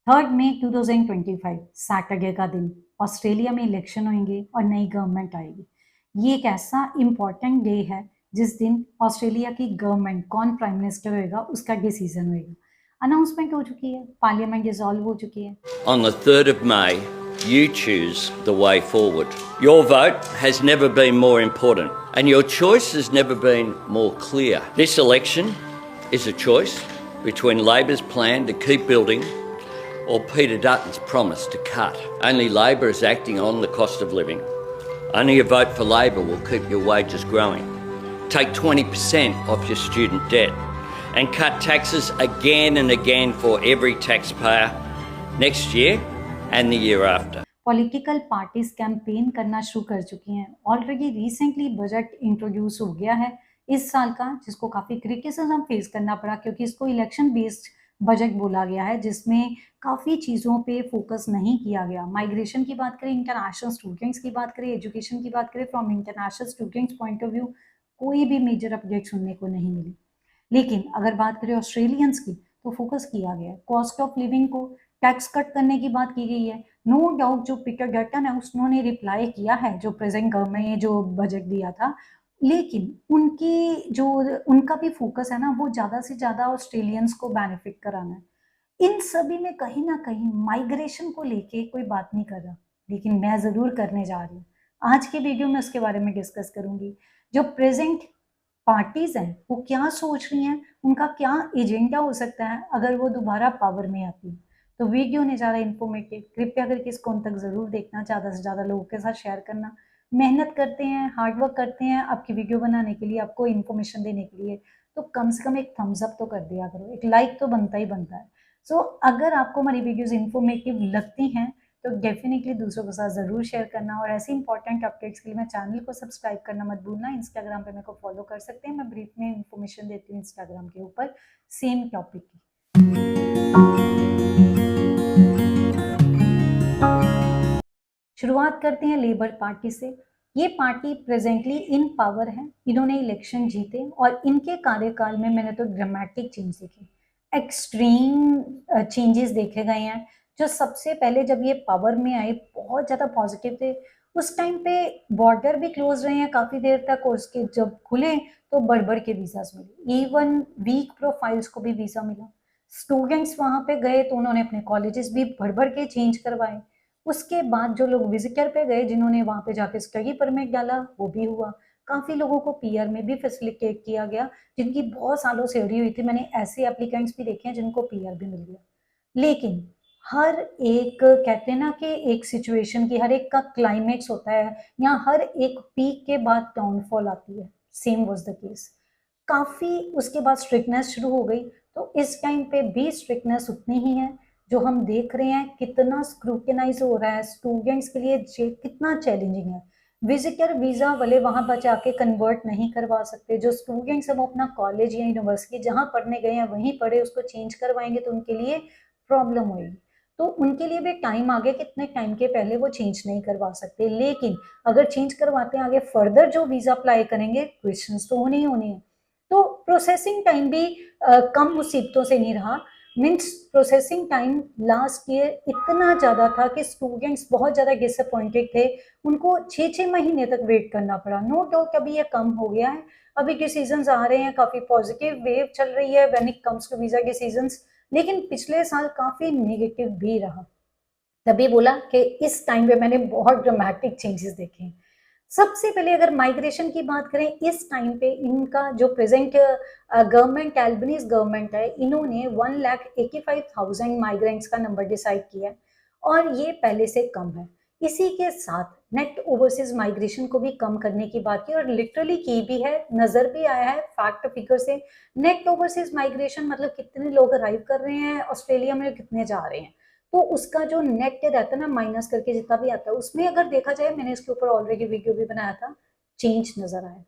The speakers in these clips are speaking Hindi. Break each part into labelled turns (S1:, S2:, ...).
S1: 3 मई 2025 सैटरडे का दिन ऑस्ट्रेलिया में इलेक्शन होंगे और नई गवर्नमेंट आएगी। ये एक ऐसा इम्पॉर्टेंट डे है जिस दिन ऑस्ट्रेलिया की गवर्नमेंट कौन प्राइम मिनिस्टर होएगा उसका डिसीजन होएगा। अनाउंसमेंट हो चुकी है, पार्लियामेंट डिसॉल्व हो चुकी है।
S2: On the 3rd of May, you choose the way forward. Your vote has never been more important, and your choice has never been more clear. This election is a choice between Labor's plan to keep building or Peter Dutton's promise to cut. Only Labor is acting on the cost of living. Only a vote for Labor will keep your wages growing. Take 20% off your student debt and cut taxes again and again for every taxpayer next year and the year after.
S1: Political parties campaign करना शुरू कर चुकी हैं। ऑलरेडी रिसेंटली बजट इंट्रोड्यूस हो गया है इस साल का, जिसको काफ़ी क्रिटिसिज्म फेस करना पड़ा क्योंकि इसको इलेक्शन बेस्ड बजट बोला गया है, जिसमें काफ़ी चीज़ों पे फोकस नहीं किया गया। माइग्रेशन की बात करें, इंटरनेशनल स्टूडेंट्स की बात करें, एजुकेशन की बात करें, from international students point of view कोई भी मेजर अपडेट सुनने को नहीं मिली। लेकिन अगर बात करें ऑस्ट्रेलियंस की तो फोकस किया गया है। कॉस्ट ऑफ लिविंग को टैक्स कट करने की बात की गई है। नो डाउट जो पीटर डटन है उसने रिप्लाई किया है जो प्रेजेंट गवर्नमेंट ने जो बजट दिया था, लेकिन उनकी जो उनका भी फोकस है ना वो ज़्यादा से ज़्यादा ऑस्ट्रेलियंस को बेनिफिट कराना है। इन सभी में कहीं ना कहीं माइग्रेशन को लेके कोई बात नहीं कर रहा, लेकिन मैं ज़रूर करने जा रही हूँ। आज के वीडियो में उसके बारे में डिस्कस करूंगी। जो प्रेजेंट पार्टीज हैं वो क्या सोच रही हैं, उनका क्या एजेंडा हो सकता है अगर वो दोबारा पावर में आती है। तो वीडियो ने ज़्यादा इन्फॉर्मेटिव, कृपया करके इसको उन तक ज़रूर देखना, ज़्यादा से ज़्यादा लोगों के साथ शेयर करना। मेहनत करते हैं, हार्ड वर्क करते हैं आपकी वीडियो बनाने के लिए, आपको इन्फॉर्मेशन देने के लिए, तो कम से कम एक थम्स अप तो कर दिया करो, एक लाइक तो बनता ही बनता है। सो अगर आपको हमारी वीडियोज़ इन्फॉर्मेटिव लगती हैं तो डेफिनेटली दूसरों के साथ ज़रूर शेयर करना, और ऐसे इंपॉर्टेंट अपडेट्स के लिए मैं चैनल को सब्सक्राइब करना मत भूलना। इंस्टाग्राम पे मेरे को फॉलो कर सकते हैं, मैं ब्रीफ में इंफॉर्मेशन देती हूँ इंस्टाग्राम के ऊपर सेम टॉपिक की। शुरुआत करते हैं लेबर पार्टी से। ये पार्टी प्रेजेंटली इन पावर है, इन्होंने इलेक्शन जीते और इनके कार्यकाल में मैंने तो ड्रामेटिक चेंज देखे, एक्सट्रीम चेंजेस देखे गए हैं। जो सबसे पहले जब ये पावर में आए बहुत ज़्यादा पॉजिटिव थे। उस टाइम पे बॉर्डर भी क्लोज रहे हैं काफ़ी देर तक, और उसके जब खुले तो बढ़ के वीज़ास मिले, इवन वीक प्रोफाइल्स को भी वीज़ा मिला। स्टूडेंट्स वहाँ पे गए तो उन्होंने अपने कॉलेजेस भी बढ़ के चेंज करवाए। उसके बाद जो लोग विजिटर पे गए, जिन्होंने वहाँ पे जाके स्टडी परमिट डाला, वो भी हुआ। काफ़ी लोगों को पीआर में भी फैसिलिटेट किया गया, जिनकी बहुत सालों से अड़ी हुई थी। मैंने ऐसे एप्लीकेंट्स भी देखे हैं जिनको पीआर भी मिल गया। लेकिन हर एक कहते हैं ना कि एक सिचुएशन की, हर एक का क्लाइमेक्स होता है, या हर एक पीक के बाद डाउनफॉल आती है। Same was the case. काफ़ी उसके बाद स्ट्रिक्टनेस शुरू हो गई, तो इस टाइम पे भी स्ट्रिक्टनेस उतनी ही है। जो हम देख रहे हैं कितना स्क्रूटिनाइज हो रहा है स्टूडेंट्स के लिए, कितना चैलेंजिंग है। विजिटर वीज़ा वाले वहाँ पर जाके कन्वर्ट नहीं करवा सकते। जो स्टूडेंट्स हम अपना कॉलेज या यूनिवर्सिटी जहाँ पढ़ने गए हैं वहीं पढ़े, उसको चेंज करवाएंगे तो उनके लिए प्रॉब्लम होगी। तो उनके लिए भी टाइम आ गया, कितने टाइम के पहले वो चेंज नहीं करवा सकते। लेकिन अगर चेंज करवाते हैं आगे फर्दर जो वीज़ा अप्लाई करेंगे, क्वेश्चंस तो होने ही होने हैं। तो प्रोसेसिंग टाइम भी कम मुसीबतों से नहीं रहा। Means processing time last year इतना ज़्यादा था कि स्टूडेंट्स बहुत ज़्यादा डिसअपॉइंटेड थे, उनको 6-6 महीने तक वेट करना पड़ा। नो डाउट अभी ये कम हो गया है, अभी डिसीजंस आ रहे हैं, काफ़ी पॉजिटिव वेव चल रही है when it comes to visa decisions. लेकिन पिछले साल काफ़ी नेगेटिव भी रहा। तभी बोला कि इस टाइम पे मैंने बहुत ड्रामेटिक चेंजेस देखे हैं। सबसे पहले अगर माइग्रेशन की बात करें, इस टाइम पे इनका जो प्रेजेंट गवर्नमेंट, एल्बनीज गवर्नमेंट है, इन्होंने 1,85,000 माइग्रेंट्स का नंबर डिसाइड किया है, और ये पहले से कम है। इसी के साथ नेट ओवरसीज माइग्रेशन को भी कम करने की बात की, और लिटरली की भी है, नजर भी आया है फैक्ट फिगर से। नेट ओवरसीज माइग्रेशन मतलब कितने लोग अराइव कर रहे हैं ऑस्ट्रेलिया में, कितने जा रहे हैं। तो उसका जो नेट रहता है ना, माइनस करके जितना भी आता है, उसमें अगर देखा जाए, मैंने इसके ऊपर ऑलरेडी वीडियो भी बनाया था, चेंज नजर आया।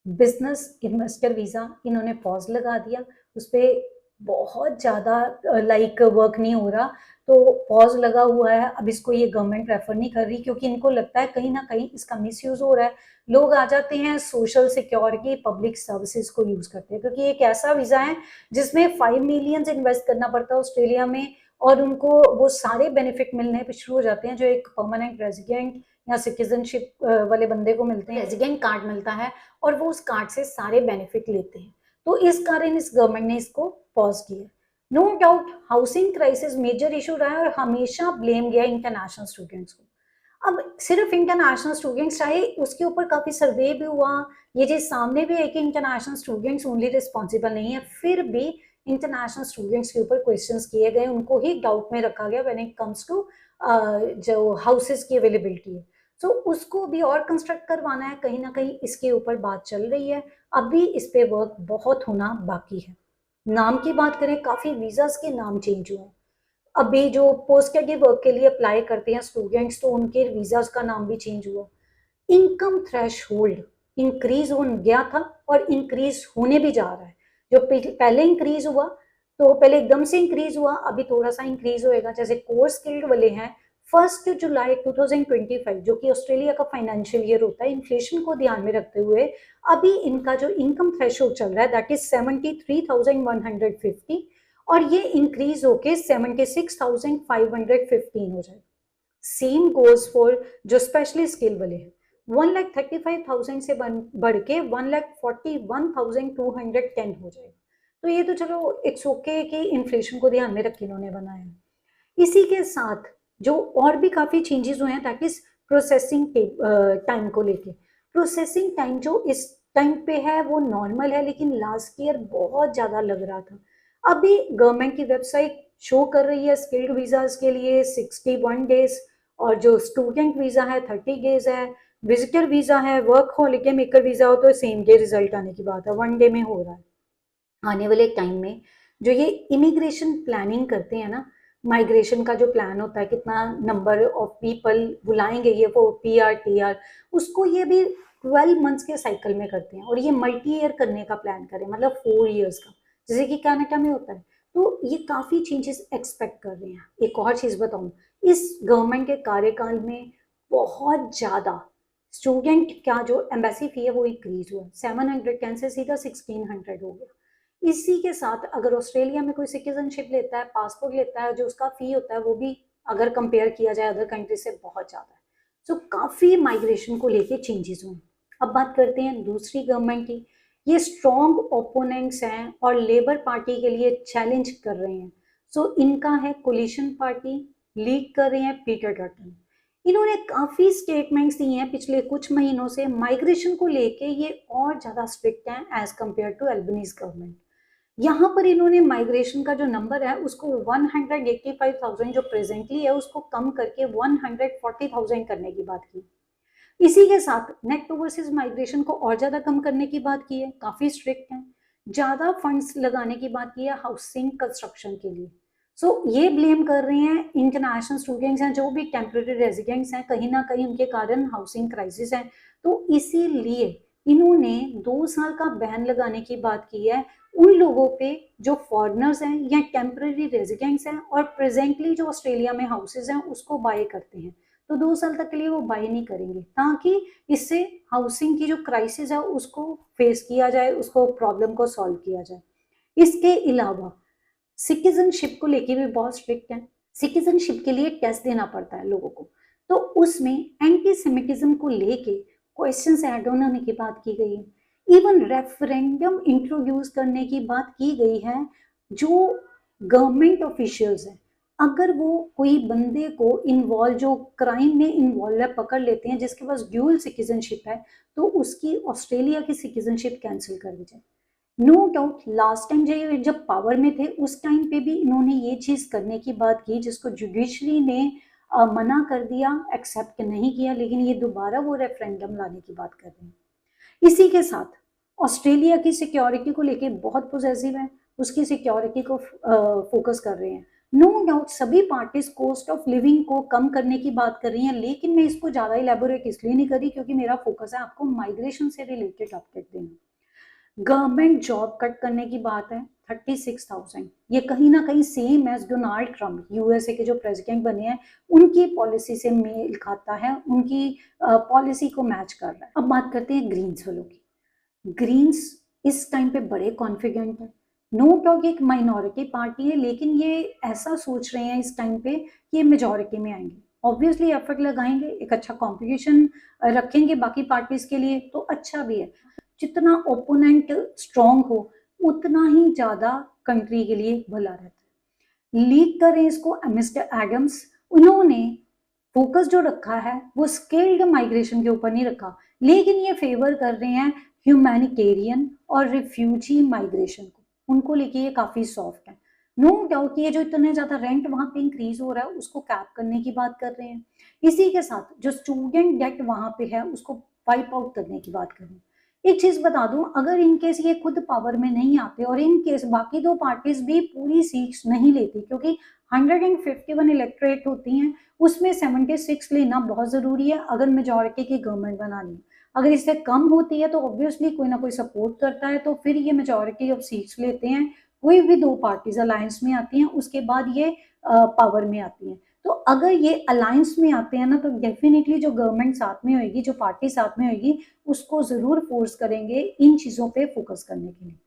S1: बिजनेस इन्वेस्टर वीजा इन्होंने पॉज लगा दिया, उस पर बहुत ज़्यादा लाइक वर्क नहीं हो रहा, तो पॉज लगा हुआ है। अब इसको ये गवर्नमेंट प्रेफर नहीं कर रही, क्योंकि इनको लगता है कहीं ना कहीं इसका मिसयूज हो रहा है। लोग आ जाते हैं सोशल सिक्योरिटी, पब्लिक सर्विसेज को यूज करते हैं, क्योंकि एक ऐसा वीजा है जिसमें 5 मिलियन इन्वेस्ट करना पड़ता है ऑस्ट्रेलिया में, और उनको वो सारे बेनिफिट मिलने पे शुरू हो जाते हैं जो एक परमानेंट रेजिडेंट या सिटीजनशिप वाले बंदे को मिलते हैं। रेजिडेंट कार्ड मिलता है और वो उस कार्ड से सारे बेनिफिट लेते हैं। तो इस कारण इस गवर्नमेंट ने इसको पॉज किया। No doubt housing crisis major issue रहा है और हमेशा ब्लेम गया इंटरनेशनल स्टूडेंट्स को। अब सिर्फ इंटरनेशनल स्टूडेंट्स चाहे उसके ऊपर काफी सर्वे भी हुआ, ये चीज सामने भी है कि इंटरनेशनल स्टूडेंट्स ओनली रिस्पॉन्सिबल नहीं है, फिर भी इंटरनेशनल स्टूडेंट्स के ऊपर क्वेश्चंस किए गए, उनको ही डाउट में रखा गया व्हेन इट कम्स टू जो हाउसेस की अवेलेबिलिटी है। सो उसको भी और कंस्ट्रक्ट करवाना है, कहीं ना कहीं इसके ऊपर बात चल रही है। अभी इस पे वर्क बहुत होना बाकी है। नाम की बात करें, काफी वीजास के नाम चेंज हुए हैं। अभी जो पोस्ट स्टडी वर्क के लिए अप्लाई करते हैं स्टूडेंट्स, तो उनके वीजास का नाम भी चेंज हुआ। इनकम थ्रेशोल्ड इंक्रीज हो गया था और इंक्रीज होने भी जा रहा है। जो पहले इंक्रीज हुआ, तो पहले एकदम से इंक्रीज हुआ, अभी थोड़ा सा इंक्रीज होएगा। जैसे कोर स्किल्ड वाले हैं, 1 जुलाई 2025 जो कि ऑस्ट्रेलिया का फाइनेंशियल ईयर होता है, इन्फ्लेशन को ध्यान में रखते हुए अभी इनका जो इनकम थ्रेशोल्ड चल रहा है दैट इज 73,150 और ये इंक्रीज होके 76,515 हो जाए। सेम गोज फॉर जो स्पेशली स्किल वाले हैं, 1,35,000 से बढ़ के 1,41,210 हो जाएगा। तो ये तो चलो इट्स ओके कि इन्फ्लेशन को ध्यान में रख के इन्होंने बनाया है। इसी के साथ जो और भी काफी चेंजेस हुए हैं दैट इज प्रोसेसिंग टाइम को लेके। प्रोसेसिंग टाइम जो इस टाइम पे है वो नॉर्मल है, लेकिन लास्ट ईयर बहुत ज्यादा लग रहा था। अभी गवर्नमेंट की वेबसाइट शो कर रही है स्किल्ड वीजाज के लिए 61 डेज, और जो स्टूडेंट वीजा है 30 डेज है, विजिटर वीजा है, वर्क हॉलिडे मेकर वीजा हो तो सेम डे रिजल्ट आने की बात है, 1 डे में हो रहा है। आने वाले टाइम में जो ये इमिग्रेशन प्लानिंग करते हैं ना, माइग्रेशन का जो प्लान होता है, कितना नंबर ऑफ पीपल बुलाएंगे ये वो PR TR, उसको ये भी 12 मंथ्स के साइकिल में करते हैं और ये मल्टी ईयर करने का प्लान करें, मतलब 4 ईयर्स का, जैसे कि कनाडा में होता है। तो ये काफी चेंजेस एक्सपेक्ट कर रहे हैं। एक और चीज बताऊं, इस गवर्नमेंट के कार्यकाल में बहुत ज्यादा स्टूडेंट का जो एम्बेसी फी है वो इंक्रीज हुआ, 710 से सीधा 1600 हो गया। इसी के साथ अगर ऑस्ट्रेलिया में कोई सिटीजनशिप लेता है, पासपोर्ट लेता है, जो उसका फी होता है वो भी अगर कंपेयर किया जाए अदर कंट्री से बहुत ज्यादा है। सो काफी माइग्रेशन को लेके चेंजेस हुए। अब बात करते हैं दूसरी गवर्नमेंट की। ये स्ट्रॉन्ग ओपोनेंट्स हैं और लेबर पार्टी के लिए चैलेंज कर रहे हैं। सो इनका है कोलिशन पार्टी, लीड कर रहे हैं पीटर डटन। इन्होंने काफी स्टेटमेंट्स दिए हैं पिछले कुछ महीनों से माइग्रेशन को लेके, ये और ज्यादा स्ट्रिक्ट हैं as compare to Albanese government. यहाँ पर इन्होंने माइग्रेशन का जो नंबर है उसको 185,000 जो प्रेजेंटली है उसको कम करके 140,000 करने की बात की। इसी के साथ नेट ओवरसीज माइग्रेशन को और ज्यादा कम करने की बात की है, काफी स्ट्रिक्ट है। ज्यादा फंड्स लगाने की बात की है हाउसिंग कंस्ट्रक्शन के लिए। सो ये ब्लेम कर रहे हैं इंटरनेशनल स्टूडेंट्स हैं, जो भी टेम्पररी रेजिडेंट्स हैं, कहीं ना कहीं उनके कारण हाउसिंग क्राइसिस है। तो इसीलिए इन्होंने 2 साल का बैन लगाने की बात की है उन लोगों पे जो फॉरेनर्स हैं या टेम्पररी रेजिडेंट्स हैं और प्रेजेंटली जो ऑस्ट्रेलिया में हाउसेज हैं उसको बाय करते हैं। तो 2 साल तक के लिए वो बाय नहीं करेंगे, ताकि इससे हाउसिंग की जो क्राइसिस है उसको फेस किया जाए, उसको प्रॉब्लम को सॉल्व किया जाए। इसके अलावा सिटीजनशिप को लेके भी बहुत स्ट्रिक्ट है। सिटीजनशिप के लिए टेस्ट देना पड़ता है लोगों को, तो उसमें एंटी सेमिटिज्म को लेके क्वेश्चंस ऐड होने की बात की गई है। इवन रेफरेंडम इंट्रोड्यूस करने की बात की गई है। जो गवर्नमेंट ऑफिशियल्स हैं, अगर वो कोई बंदे को इन्वॉल्व जो क्राइम में इन्वॉल्व है पकड़ लेते हैं जिसके पास ड्यूअल सिटीजनशिप है, तो उसकी ऑस्ट्रेलिया की सिटीजनशिप कैंसिल कर दी जाए। नो डाउट लास्ट टाइम जब पावर में थे उस टाइम पे भी इन्होंने ये चीज करने की बात की जिसको जुडिशरी ने मना कर दिया, एक्सेप्ट नहीं किया, लेकिन ये दोबारा वो रेफरेंडम लाने की बात कर रहे हैं। इसी के साथ ऑस्ट्रेलिया की सिक्योरिटी को लेके बहुत पॉजिटिव है, उसकी सिक्योरिटी को फोकस कर रहे हैं। नो डाउट सभी पार्टीज कॉस्ट ऑफ लिविंग को कम करने की बात कर रही हैं, लेकिन मैं इसको ज्यादा इलेबोरेट इसलिए नहीं करी क्योंकि मेरा फोकस है आपको माइग्रेशन से रिलेटेड अपडेट देना। गवर्नमेंट जॉब कट करने की बात है 36,000, ये कहीं ना कहीं same as Donald Trump USA के जो प्रेसिडेंट बने हैं उनकी पॉलिसी से मेल खाता है, उनकी पॉलिसी को मैच कर रहा है। अब बात करते हैं ग्रीन्स वालों की। ग्रीन्स इस टाइम पे बड़े कॉन्फिडेंट है, नो डाउट एक माइनॉरिटी पार्टी है, लेकिन ये ऐसा सोच रहे हैं इस टाइम पे कि ये मेजॉरिटी में आएंगे, ऑब्वियसली एफर्ट लगाएंगे, एक अच्छा कंपटीशन रखेंगे बाकी पार्टीज के लिए, तो अच्छा भी है। जितना ओपोनेंट स्ट्रांग हो उतना ही ज्यादा कंट्री के लिए भला रहता है। लीड करें इसको मिस्टर एडम्स, उन्होंने फोकस जो रखा है वो स्किल्ड माइग्रेशन के ऊपर नहीं रखा, लेकिन ये फेवर कर रहे हैं ह्यूमैनिटेरियन और रिफ्यूजी माइग्रेशन को, उनको लेके ये काफी सॉफ्ट है। नो डाउट ये जो इतने ज्यादा रेंट वहां पे इंक्रीज हो रहा है उसको कैप करने की बात कर रहे हैं, इसी के साथ जो स्टूडेंट डेट वहां पे है उसको वाइप आउट करने की बात कर रहे हैं। एक चीज बता दूं, अगर इनकेस ये खुद पावर में नहीं आते और इनकेस बाकी दो पार्टीज भी पूरी सीट्स नहीं लेती, क्योंकि 151 इलेक्ट्रेट होती हैं, उसमें 76 लेना बहुत जरूरी है अगर मेजोरिटी की गवर्नमेंट बनानी है। अगर इससे कम होती है तो ऑब्वियसली कोई ना कोई सपोर्ट करता है, तो फिर ये मेजोरिटी ऑफ सीट्स लेते हैं, कोई भी दो पार्टीज अलायंस में आती हैं उसके बाद ये पावर में आती हैं। तो अगर ये अलायंस में आते हैं ना तो डेफिनेटली जो गवर्नमेंट साथ में होगी, जो पार्टी साथ में होगी, उसको जरूर फोर्स करेंगे इन चीजों पे फोकस करने के लिए।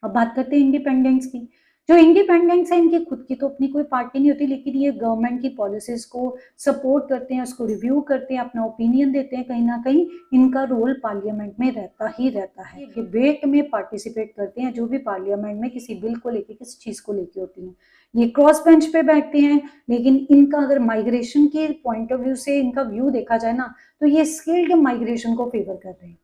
S1: अब बात करते हैं इंडिपेंडेंस की। जो इंडिपेंडेंस है इनकी खुद की तो अपनी कोई पार्टी नहीं होती, लेकिन ये गवर्नमेंट की पॉलिसीज को सपोर्ट करते हैं, उसको रिव्यू करते हैं, अपना ओपिनियन देते हैं, कहीं ना कहीं इनका रोल पार्लियामेंट में रहता है। डिबेट में पार्टिसिपेट करते हैं, जो भी पार्लियामेंट में किसी बिल को लेके किसी चीज को लेके होती है, ये क्रॉस बेंच पे बैठते हैं। लेकिन इनका अगर माइग्रेशन के पॉइंट ऑफ व्यू से इनका व्यू देखा जाए ना, तो ये स्किल्ड माइग्रेशन को फेवर कर रहे हैं।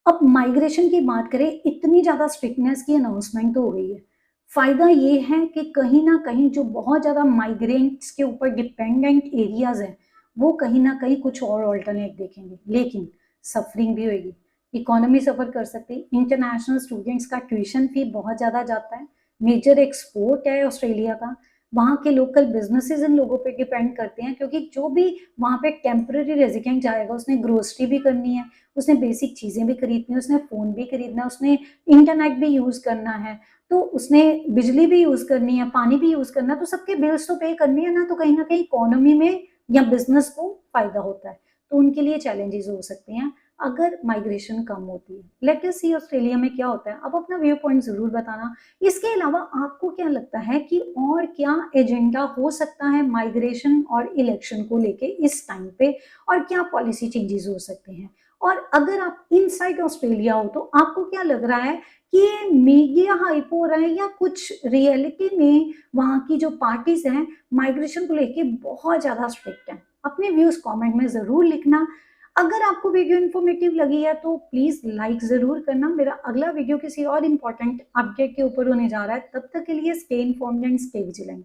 S1: अब माइग्रेशन की बात करें, इतनी ज्यादा स्ट्रिक्टनेस की अनाउंसमेंट तो हो गई है, फायदा ये है कि कहीं ना कहीं जो बहुत ज्यादा माइग्रेंट्स के ऊपर डिपेंडेंट एरियाज हैं वो कहीं ना कहीं कुछ और ऑल्टरनेट देखेंगे, लेकिन सफरिंग भी होगी, इकोनॉमी सफर कर सकती है। इंटरनेशनल स्टूडेंट्स का ट्यूशन फी बहुत ज्यादा जाता है, मेजर एक्सपोर्ट है ऑस्ट्रेलिया का, वहाँ के लोकल बिजनेसेस इन लोगों पे डिपेंड करते हैं, क्योंकि जो भी वहाँ पे टेम्पररी रेजिडेंट जाएगा उसने ग्रोसरी भी करनी है, उसने बेसिक चीजें भी खरीदनी है, उसने फोन भी खरीदना है, उसने इंटरनेट भी यूज करना है, तो उसने बिजली भी यूज करनी है, पानी भी यूज करना है, तो सबके बिल्स तो पे करनी है ना, तो कहीं ना कहीं इकोनॉमी में या बिजनेस को फायदा होता है, तो उनके लिए चैलेंजेस हो सकते हैं अगर माइग्रेशन कम होती है। लेट अस सी ऑस्ट्रेलिया में क्या होता है, अब अपना व्यू पॉइंट जरूर बताना। इसके अलावा आपको क्या लगता है कि और क्या एजेंडा हो सकता है माइग्रेशन और इलेक्शन को लेके इस टाइम पे, और क्या पॉलिसी चेंजेस हो सकते हैं? और अगर आप इनसाइड ऑस्ट्रेलिया हो तो आपको क्या लग रहा है कि ये मीडिया हाइप हो रहा है या कुछ रियलिटी में वहां की जो पार्टीज हैं माइग्रेशन को लेके बहुत ज्यादा स्ट्रिक्ट हैं? अपने व्यूज कमेंट में जरूर लिखना। अगर आपको वीडियो इन्फॉर्मेटिव लगी है तो प्लीज लाइक जरूर करना। मेरा अगला वीडियो किसी और इम्पोर्टेंट अपडेट के ऊपर होने जा रहा है, तब तक के लिए stay informed and stay vigilant.